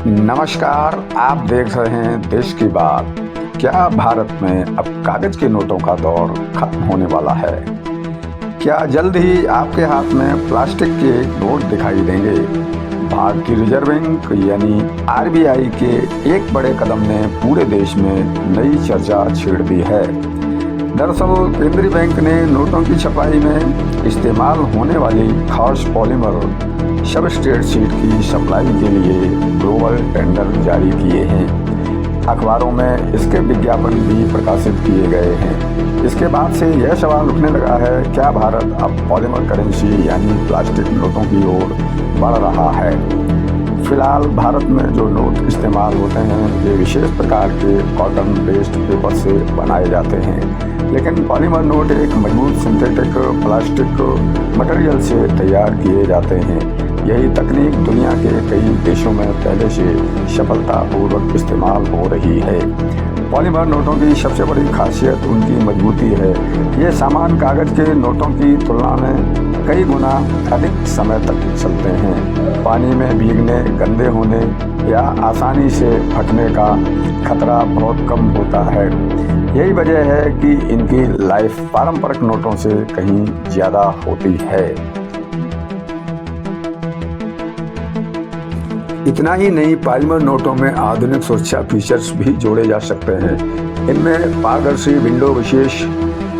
नमस्कार, आप देख रहे हैं देश की बात। क्या भारत में अब कागज के नोटों का दौर खत्म होने वाला है? क्या जल्द ही आपके हाथ में प्लास्टिक के नोट दिखाई देंगे? भारतीय रिजर्व बैंक यानी आरबीआई के एक बड़े कदम ने पूरे देश में नई चर्चा छेड़ दी है। दरअसल केंद्रीय बैंक ने नोटों की छपाई में इस्तेमाल होने वाली खास पॉलीमर सबस्ट्रेट शीट की सप्लाई के लिए ग्लोबल टेंडर जारी किए हैं। अखबारों में इसके विज्ञापन भी प्रकाशित किए गए हैं। इसके बाद से यह सवाल उठने लगा है, क्या भारत अब पॉलीमर करेंसी यानी प्लास्टिक नोटों की ओर बढ़ रहा है? फिलहाल भारत में जो नोट इस्तेमाल होते हैं ये विशेष प्रकार के कॉटन बेस्ड पेपर से बनाए जाते हैं, लेकिन पॉलीमर नोट एक मजबूत सिंथेटिक प्लास्टिक मटेरियल से तैयार किए जाते हैं। यही तकनीक दुनिया के कई देशों में पहले से सफलतापूर्वक इस्तेमाल हो रही है। पॉलीमर नोटों की सबसे बड़ी खासियत उनकी मजबूती है। ये सामान्य कागज के नोटों की तुलना में कई गुना अधिक समय तक चलते हैं। पानी में भीगने, गंदे होने या आसानी से फटने का खतरा बहुत कम होता है। यही वजह है कि इनकी लाइफ पारंपरिक नोटों से कहीं ज़्यादा होती है। इतना ही नहीं, पॉलीमर नोटों में आधुनिक सुरक्षा फीचर्स भी जोड़े जा सकते हैं। इनमें पारदर्शी विंडो, विशेष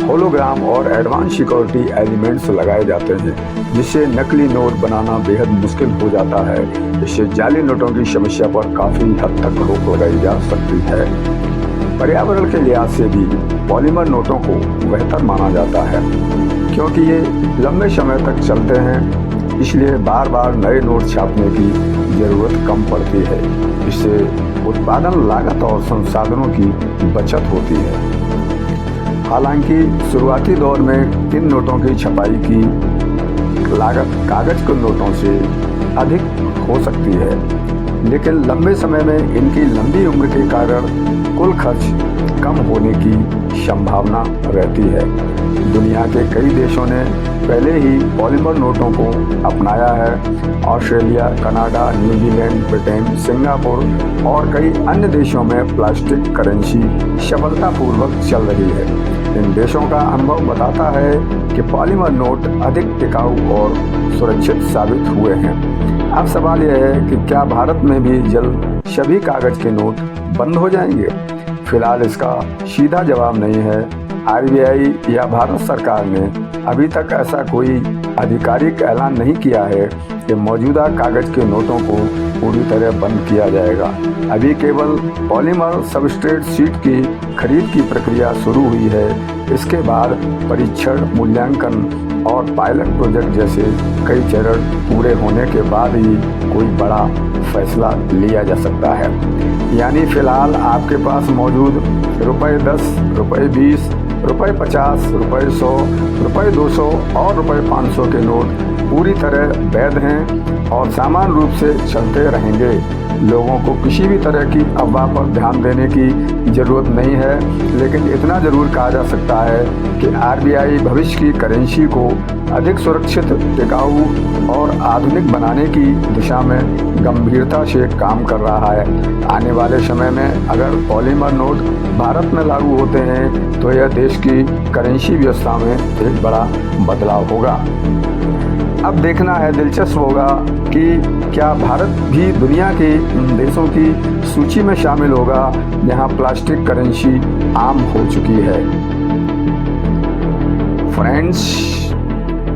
होलोग्राम और एडवांस सिक्योरिटी एलिमेंट्स लगाए जाते हैं, जिससे नकली नोट बनाना बेहद मुश्किल हो जाता है। इससे जाली नोटों की समस्या पर काफ़ी हद तक रोक लगाई जा सकती है। पर्यावरण के लिहाज से भी पॉलीमर नोटों को बेहतर माना जाता है, क्योंकि ये लंबे समय तक चलते हैं, इसलिए बार बार नए नोट छापने की ज़रूरत कम पड़ती है। इससे उत्पादन लागत और संसाधनों की बचत होती है। हालांकि शुरुआती दौर में इन नोटों की छपाई की लागत कागज के नोटों से अधिक हो सकती है, लेकिन लंबे समय में इनकी लंबी उम्र के कारण कुल खर्च कम होने की संभावना रहती है। दुनिया के कई देशों ने पहले ही पॉलीमर नोटों को अपनाया है। Australia, Canada, New Zealand, Britain, Singapore और कई अन्य देशों में प्लास्टिक करेंसी सफलतापूर्वक चल रही है। इन देशों का अनुभव बताता है कि पॉलीमर नोट अधिक टिकाऊ और सुरक्षित साबित हुए हैं। अब सवाल यह है कि क्या भारत में भी जल्द सभी कागज के नोट बंद हो जाएंगे? फिलहाल इसका सीधा जवाब नहीं है। आरबीआई या भारत सरकार ने अभी तक ऐसा कोई आधिकारिक ऐलान नहीं किया है कि मौजूदा कागज के नोटों को पूरी तरह बंद किया जाएगा। अभी केवल पॉलीमर सबस्ट्रेट शीट की खरीद की प्रक्रिया शुरू हुई है। इसके बाद परीक्षण, मूल्यांकन और पायलट प्रोजेक्ट जैसे कई चरण पूरे होने के बाद ही कोई बड़ा फैसला लिया जा सकता है। यानी फिलहाल आपके पास मौजूद ₹10, ₹20, ₹50, ₹100, ₹200 और ₹500 के नोट पूरी तरह वैध हैं और सामान्य रूप से चलते रहेंगे। लोगों को किसी भी तरह की अफवाह पर ध्यान देने की ज़रूरत नहीं है, लेकिन इतना ज़रूर कहा जा सकता है कि आरबीआई भविष्य की करेंसी को अधिक सुरक्षित, टिकाऊ और आधुनिक बनाने की दिशा में गंभीरता से काम कर रहा है। आने वाले समय में अगर पॉलीमर नोट भारत में लागू होते हैं तो यह देश की करेंसी व्यवस्था में एक बड़ा बदलाव होगा। अब देखना है, दिलचस्प होगा कि क्या भारत भी दुनिया के देशों की सूची में शामिल होगा जहां प्लास्टिक करेंसी आम हो चुकी है। फ्रेंड्स,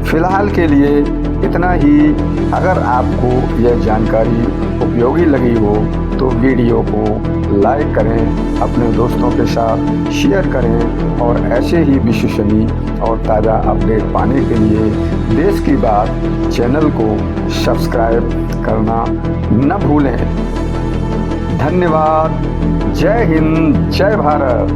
फिलहाल के लिए इतना ही। अगर आपको यह जानकारी उपयोगी लगी हो तो वीडियो को लाइक करें, अपने दोस्तों के साथ शेयर करें और ऐसे ही विश्वसनीय और ताज़ा अपडेट पाने के लिए देश की बात चैनल को सब्सक्राइब करना न भूलें। धन्यवाद। जय हिंद, जय भारत।